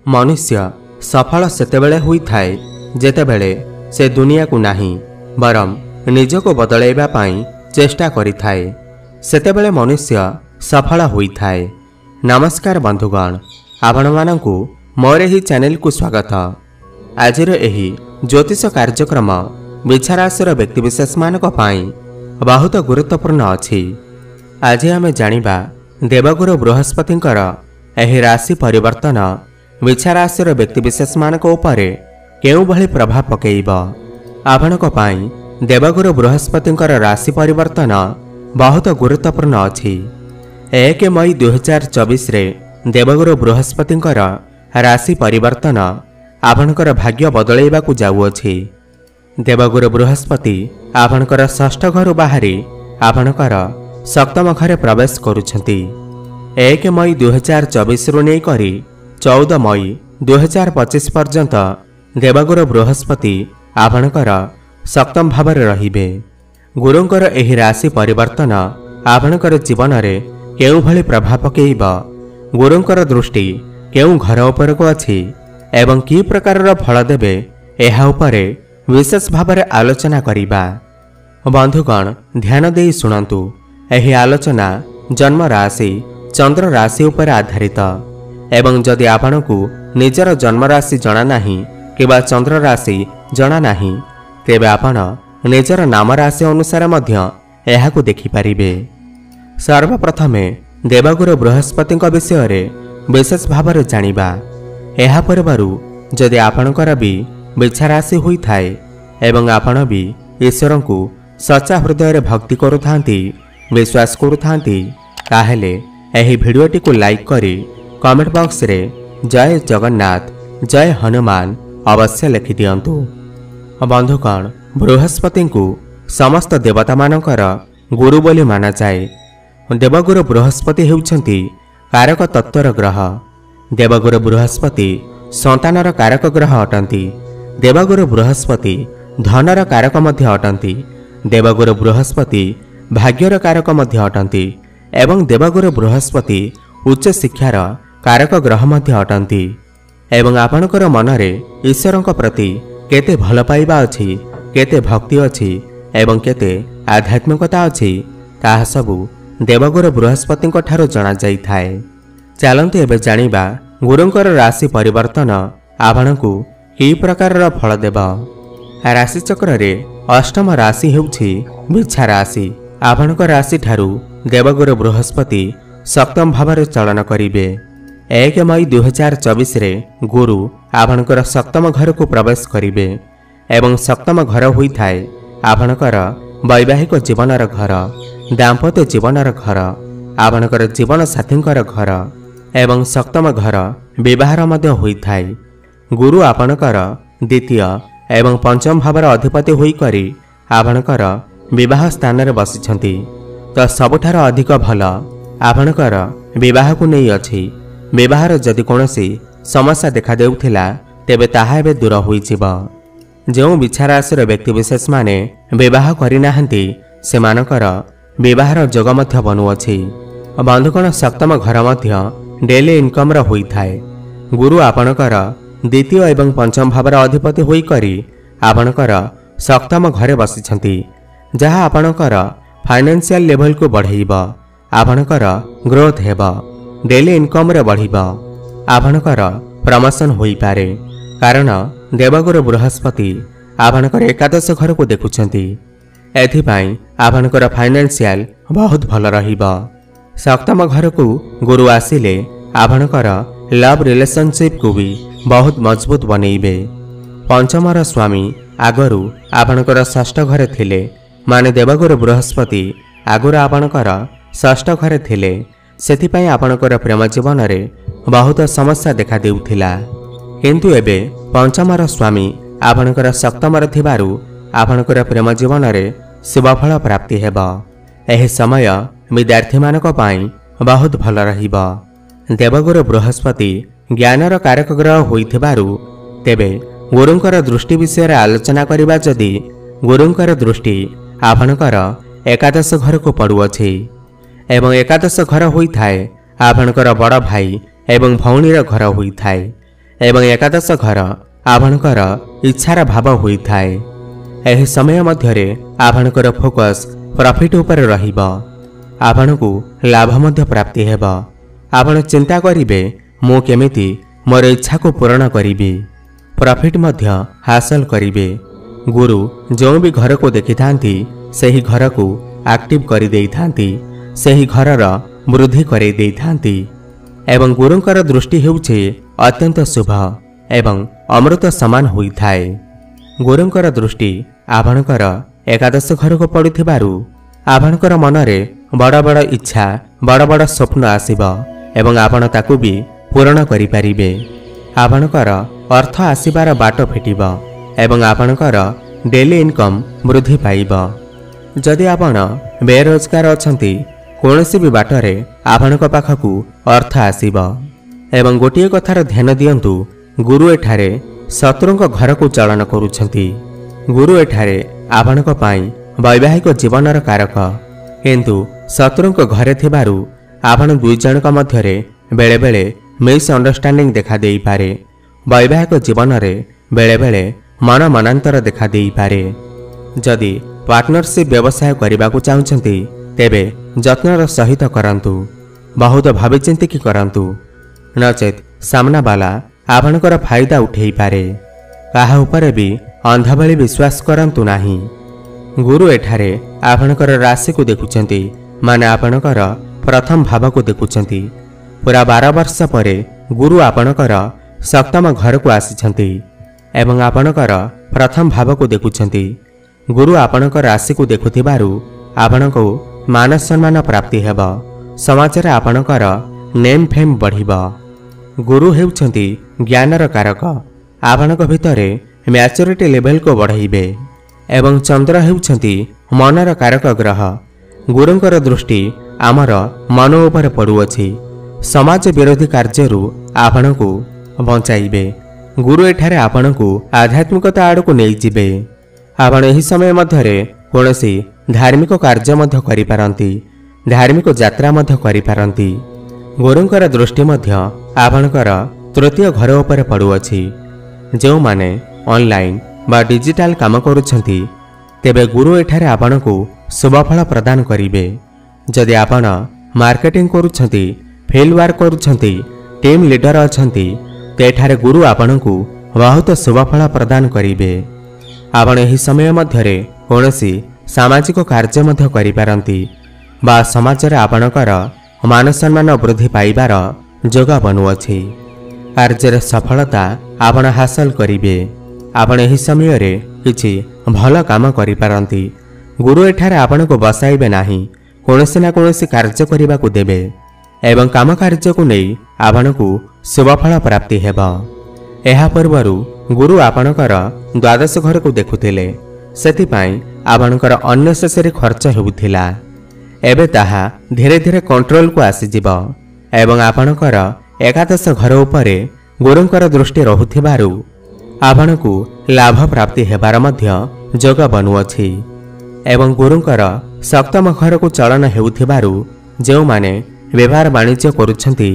मनुष्य सफल सेतेबेले होइथाए जेतेबेले से दुनिया को नहीं बरम निजको बदलैबा पाई चेष्टा करिथाए सेतेबेले मनुष्य सफल होइथाए। नमस्कार बंधुगण, आपण मानंकु मोर ही चैनल को स्वागत। आजिर एही ज्योतिष कार्यक्रम विचाराशर व्यक्तिविशेष मानक पाई बहुत गुरुत्वपूर्ण अछि। आज आमे जानिबा देवगुरु बृहस्पतिंकर एही राशि परिवर्तन विचाराशर व्यक्तिविशेष मानक उपरे केउ भली प्रभाव पकेइब। आपणक पाई देवगुरु बृहस्पतिंकर राशि परिवर्तन बहुत गुरुत्वपूर्ण अछि। 1 मई 2024 रे देवगुरु बृहस्पतिंकर राशि परिवर्तन आपणकर भाग्य बदलैबाकू जाउअछि। देवगुरु बृहस्पति आपणकर षष्ठ घर बाहरी आपणकर सप्तम घरे प्रवेश करुछंती। 1 मई 2024 रु नै करी 14 मई 2025 पर्यंत देवगुरु बृहस्पति आपणकर सप्तम भावरे रहिबे। गुरुंकर एही राशि परिवर्तन आपणकर जीवन रे केउ भली प्रभाव पकेइब, गुरुंकर दृष्टि केउ घर उपरको अछि एवं की प्रकारर फल देबे एहा उपरे विशेष भावरे आलोचना करिबा। बंधुगण ध्यान देई सुनंतु, एही आलोचना जन्म राशि चंद्र राशि उपर आधारित एवं जदि आपणकू निजर जन्म राशि जना नाही किबा चंद्र राशि जना नाही तेबे आपण निजर नाम राशि अनुसार मध्य एहाकू देखि पारिबे। सर्वप्रथमे देवगुरु बृहस्पतिंक विषय रे विशेष भावरे जानिबा। एहा परबारु जदि आपणकर भी बिछा राशि होई थाए एवं आपण भी ईश्वरंकू सच्चा हृदय रे भक्ति करुथांती विश्वास करुथांती ताहेले एही भिडियोटी को लाइक करी कमेंट बॉक्स रे जय जगन्नाथ जय हनुमान अवश्य लिखि दियंतु। बंधुगण बृहस्पति को समस्त देवता मानकर गुरु बोली माना जाए। देवगुरु बृहस्पति हेउछंती कारक तत्वर ग्रह। देवगुरु बृहस्पति संतानर कारक ग्रह अटंती। देवगुरु बृहस्पति धनर कारक मध्य अटंती। देवगुरु बृहस्पति भाग्यर कारक मध्य अटंती एवं देवगुरु बृहस्पति उच्च शिक्षार कारक ग्रह मध्य अटंती। एवं आपणकर मनरे ईश्वरंक प्रति केते भल पाइबा अछि, केते भक्ति अछि एवं केते आध्यात्मिकता अछि ताहा सबु देवगुरु बृहस्पतिंक ठारो जणा जाई थाए। चलंतु एबे जानिबा गुरुंकर राशि परिवर्तन आपणकू की प्रकारर फल देब। राशि चक्र रे अष्टम राशि हेउछि बिच्छा राशि। आपणक राशि ठारू देवगुरु बृहस्पति सप्तम भावरे चलन करिबे। 1 मई 2024 रे गुरु आपणकर सप्तम घर को प्रवेश करिबे एवं सप्तम घर होई थाए आपणकर वैवाहिक जीवनर घर, दाम्पत्य जीवनर घर, आपणकर जीवन साथींकर घर एवं सप्तम घर विवाहर मध्य होई थाए। गुरु आपणकर द्वितीय एवं पंचम भावर अधिपति होई करी आपणकर विवाह स्थान रे बसिछंती। तो सबुठार अधिक भल आपणकर विवाह को नहीं अछि। विवाहर जदि कोनोसी समस्या देखा देउथिला तेबे ताहा एबे दूर होइजिब। जो विचाराशर व्यक्तिविशेष माने विवाह करि नाहंती सेमानकर विवाहर जोग मध्य बनुअछि। बंधुगण सप्तम घर मध्य डेली इनकम र होई थाए। गुरु आपणकर द्वितीय एवं पंचम भावर अधिपति होई करी आपणकर सप्तम घरे बसिछंती, जहा आपणकर फाइनेंशियल लेवल को बढ़ेइब, आपणकर ग्रोथ हेब, डेली इनकम रे बढ़िब, आपणकर प्रमोशन होई पारे कारण देवगुरु बृहस्पति आपणकर एकादश घर को देखुछंती। एथिपाई आपणकर फाइनेंशियल बहुत भल रहिब। सप्तम घर को गुरु आसिले आपणकर लव रिलेशनशिप को भी बहुत मजबूत बनेइबे। पंचमर स्वामी आगरु आपणकर षष्ठ घरे थिले माने देवगुरु बृहस्पति आगुर आपणकर षष्ठ घरे थिले, सेथिपाई आपणकर प्रेम जीवन रे बहुत समस्या देखा देउथिला। किंतु एबे पंचमर स्वामी आपणकर सप्तमर थिबारु आपणकर प्रेम जीवन रे शुभफल प्राप्ति हेब। एही समय विद्यार्थी मानक पाई बहुत भल रहिब। देवगुरु बृहस्पति ज्ञानर कारक ग्रह होइथिबारु तेबे गुरुंकर दृष्टि विषय आलोचना करिबा जदि गुरुंकर दृष्टि आपणकर एकादश घर को पड़ुअछि एवं एकादश घर होई थाए आपणकर बड़ भाई एवं भौणीर घर होई थाए एवं एकादश घर आपणकर इच्छार भाव होता है। यह समय मध्य आपणकर फोकस प्रॉफिट उपर रहिबा। आपणकु लाभ मध्य प्राप्ति हेब। आपण चिंता करिवे मु केमिति मोर इच्छा को पूर्ण करिबी। प्रॉफिट मध्य हासिल करिवे। गुरु जो भी घर को देखि थांती सही घर को एक्टिव करि देई थांती, सही घरर वृद्धि करि देई थांती। एवं गुरुंकर दृष्टि हेउछे अत्यंत शुभ एवं अमृत समान होइथाए। गुरुंकर दृष्टि आपणकर एकादश घर को पड़ुथिबारु आपणकर मनरे बड़ बड़ इच्छा बड़ बड़ स्वप्न आसिब एवं आपण ताकू भी पूर्ण करि परिबे। आपणकर अर्थ आसिबार बाट फिटिब एवं आपणकर डेली इनकम वृद्धि पाइब। जदि आपण बेरोजगार अछंती कोनोसी भी बाटरे आपणक पाखकु अर्थ आसिब। एवं गोटिए कथार ध्यान दियंतु, गुरु एठारे शत्रुंक घर को चलन करुछंती। गुरु एठारे आपणक पाई वैवाहिक जीवनर कारक, किंतु शत्रुंक घरे थिबारु आपण दुई जनक मध्यरे बेले बेले मिसअंडरस्टैंडिंग देखा देई पारे। वैवाहिक जीवन रे बेले बेले मन मनांतर देखा देई पारे। जदि पार्टनरशिप व्यवसाय करने को चाहते तेबे जत्नर सहित करंतु, बहुत भाविचिंती की करंतु, नचेत सामना वाला आपणकर फायदा उठेई पारे। काहा उपरे भी अंधा भली विश्वास करंतु नाही। गुरु एठारे आपणकर राशि को देखुचंती, माने आपणकर प्रथम भाव को देखुचंती। पूरा 12 वर्ष परे गुरु आपणकर सप्तम घर को आसिछंती एवं आपणकर प्रथम भाव को देखुचंती। गुरु आपणकर राशि को देखुथिबारु आपणको मान सम्मान प्राप्ति हेब। समाज रे आपणकर नेम फेम बढ़िब। गुरु हेउछंती ज्ञानर कारक। आपणक भितरे मैच्योरिटी लेवल को बढ़ाइबे। एवं चंद्र हेउछंती मनर कारक ग्रह। गुरुंकर दृष्टि आमर मन उपर पड़ुअछि। समाज विरोधी कार्यरु आपणको बंचाइबे। गुरु एठारे आपणको आध्यात्मिकता आड़ को नहीं जिबे। आपण एही समय मध्यरे कोनोसी धार्मिक कार्य मध्य करि पारंती, धार्मिक यात्रा मध्य करि पारंती। गुरुंकर दृष्टि मध्य आपणकर तृतीय घर उपर पड़ुअछि। जो माने ऑनलाइन बा डिजिटल काम करुछंती तेबे गुरु एठारे आपणको शुभफल प्रदान करिवे। जदि आपण मार्केटिंग करुछंती, फील्ड वर्क करुछंती, टीम लीडर अछंती तेठारे गुरु आपणको बहुत शुभफल प्रदान करिवे। आपण एही समय मध्यरे कोनोसी सामाजिक कार्य मध्य करि पारंती बा समाज रे आपणकर मान सम्मान वृद्धि पाइबार जोग बनुअछि। कार्य सफलता आपण हासिल करिवे। आपण एही समय रे किछि भल काम करि पारंती। गुरु एठारे आपण को बसाइबे नाही, कोनोसी ना कोनोसी कार्य करिबा को देबे एवं काम कार्य को नहीं आपण को शुभफल प्राप्ति हेब। एहा पूर्वरु गुरु आपणकर द्वादश घर को देखुथिले, सेतिपाई आपणकर अननेसेसरी खर्च हेउथिला। एबे ताहा धीरे धीरे कंट्रोल को आसी जिवो एवं आपणकर एकादश घर उपरे गुरुंकर दृष्टि रहुथिबारु आपणकु लाभ प्राप्ति हेबार मध्य जोग बनुअछि। एवं गुरुंकर सप्तम घर को चलन हेउथिबारु जो माने व्यापार वाणिज्य करुछंती,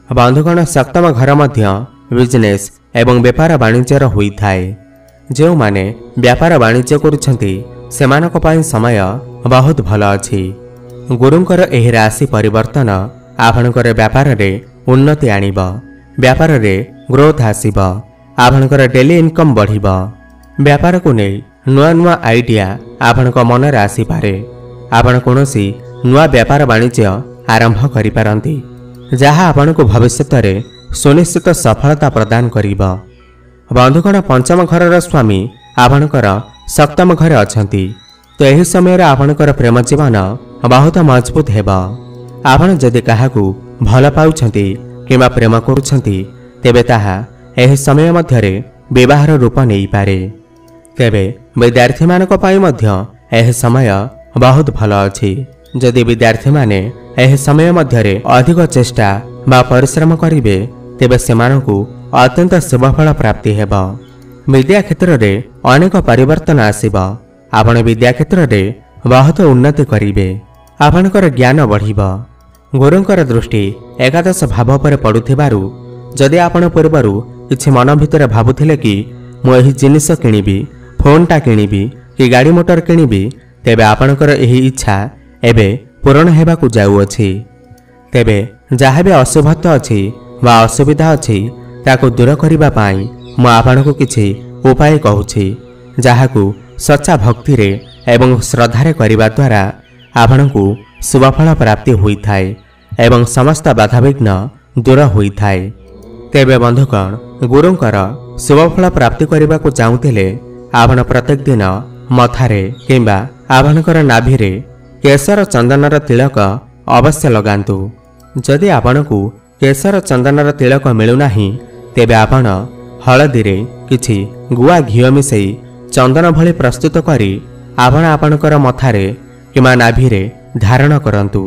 बंधुगण सप्तम घर मध्य बिजनेस एवं व्यापार वाणिज्यर होइथाए। जो माने व्यापार वाणिज्य करुछंती सेमानक पई समय बहुत भल अछि। गुरुंकर एही राशि परिवर्तन आपणकर व्यापार रे उन्नति आनिब, व्यापार रे ग्रोथ आसिब, आपणकर डेली इनकम बढ़िब। व्यापार को नहीं नुआ नुआ आइडिया आपणक मन रे आसी पारे। आपण कोनोसी नुआ व्यापार वाणिज्य आरंभ करि पारंती, जहा आपणको भविष्य रे सुनिश्चित सफलता प्रदान करिब। बंधुगण पंचम घरर स्वामी आपणकर सप्तम घरे अछंती, तो एही समय रे आपणकर प्रेम जीवन बहुत मजबूत हेब। आपण जदि काहाकू भल पाउछंती किबा प्रेम करुछंती तेबे ताहा एही समय मध्यरे विवाहर रूप नहीं पारे। तेबे विद्यार्थी मानक पाई मध्य एही समय बहुत भल अछि। जदि विद्यार्थी माने एही समय मध्यरे अधिक चेष्टा बा परिश्रम करिवे तेबे सेमानकू अत्यंत शुभफल प्राप्ति हेब। विद्या क्षेत्र रे अनेक परिवर्तन आसिब। आपण विद्या क्षेत्र रे बहुत उन्नति करिवे। आपणकर ज्ञान बढ़िब। गुरुंकर दृष्टि एकादश भाव पर पड़ुथिबारु जदि आपण पूर्वरु କିଛି ମନ ଭିତରେ ଭାବୁଥିଲେ କି ମୁଁ ଏହି ଜିନିଷ କିଣିବି, ଫୋନ୍ଟା କିଣିବି କି ଗାଡ଼ି ମୋଟର କିଣିବି, ତେବେ ଆପଣଙ୍କର ଏହି ଇଚ୍ଛା ଏବେ ପୂରଣ ହେବାକୁ ଯାଉଅଛି। ତେବେ ଯାହା ବି ଅଶୁଭତ୍ୱ ଅଛି ବା ଅସୁବିଧା ଅଛି ତାକୁ ଦୂର କରିବା ପାଇଁ ମୁଁ ଆପଣଙ୍କୁ କିଛି ଉପାୟ କହୁଛି, ଯାହାକୁ ସଚ୍ଚା ଭକ୍ତିରେ ଏବଂ ଶ୍ରଦ୍ଧାରେ କରିବା ଦ୍ୱାରା ଆପଣଙ୍କୁ ଶୁଭଫଳ ପ୍ରାପ୍ତି ହୋଇଥାଏ ଏବଂ ସମସ୍ତ ବାଧାବିଘ୍ନ ଦୂର ହୋଇଥାଏ। ତେବେ ବନ୍ଧୁଗଣ, ଗୁରୁଙ୍କର ଶୁଭଫଳ ପ୍ରାପ୍ତି କରିବାକୁ ଚାହୁଁଥିଲେ ଆପଣ ପ୍ରତ୍ୟେକ ଦିନ ମଥାରେ କିମ୍ବା ଆପଣଙ୍କର ନାଭିରେ କେଶର ଚନ୍ଦନର ତିଳକ ଅବଶ୍ୟ ଲଗାନ୍ତୁ। ଯଦି ଆପଣଙ୍କୁ କେଶର ଚନ୍ଦନର ତିଳକ ମିଳୁନାହିଁ ତେବେ ଆପଣ ହଳଦୀରେ କିଛି ଗୁଆ ଘିଅ ମିଶାଇ ଚନ୍ଦନ ଭଳି ପ୍ରସ୍ତୁତ କରି ଆପଣ ଆପଣଙ୍କର ମଥାରେ କିମ୍ବା ନାଭିରେ ଧାରଣ କରନ୍ତୁ।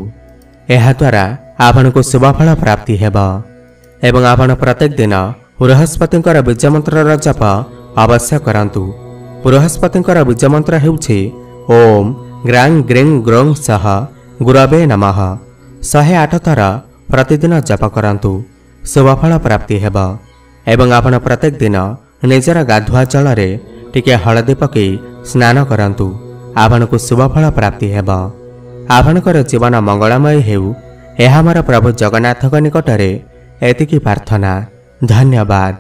ଏହାଦ୍ୱାରା ଆପଣଙ୍କୁ ଶୁଭଫଳ ପ୍ରାପ୍ତି ହେବ ଏବଂ ଆପଣ ପ୍ରତ୍ୟେକ ଦିନ ବୃହସ୍ପତିଙ୍କର ବୀଜମନ୍ତ୍ରର ଜପ ଅବଶ୍ୟ କରନ୍ତୁ। ବୃହସ୍ପତିଙ୍କର ବୀଜମନ୍ତ୍ର ହେଉଛି ଓମ୍ ଗ୍ରାଂ ଗ୍ରିଂ ଗ୍ରୋଂ ସହ ଗୁରବେ ନମଃ। 108 ଥର ପ୍ରତିଦିନ ଜପ କରନ୍ତୁ, ଶୁଭଫଳ ପ୍ରାପ୍ତି ହେବ ଏବଂ ଆପଣ ପ୍ରତ୍ୟେକ ଦିନ ନିଜର ଗାଧୁଆ ଜଳରେ ଟିକେ ହଳଦୀ ପକାଇ ସ୍ନାନ କରନ୍ତୁ, ଆପଣଙ୍କୁ ଶୁଭଫଳ ପ୍ରାପ୍ତି ହେବ। ଆପଣଙ୍କର ଜୀବନ ମଙ୍ଗଳମୟ ହେଉ, ଏହା ମୋର ପ୍ରଭୁ ଜଗନ୍ନାଥଙ୍କ ନିକଟରେ ଏତିକି ପ୍ରାର୍ଥନା। ଧନ୍ୟବାଦ।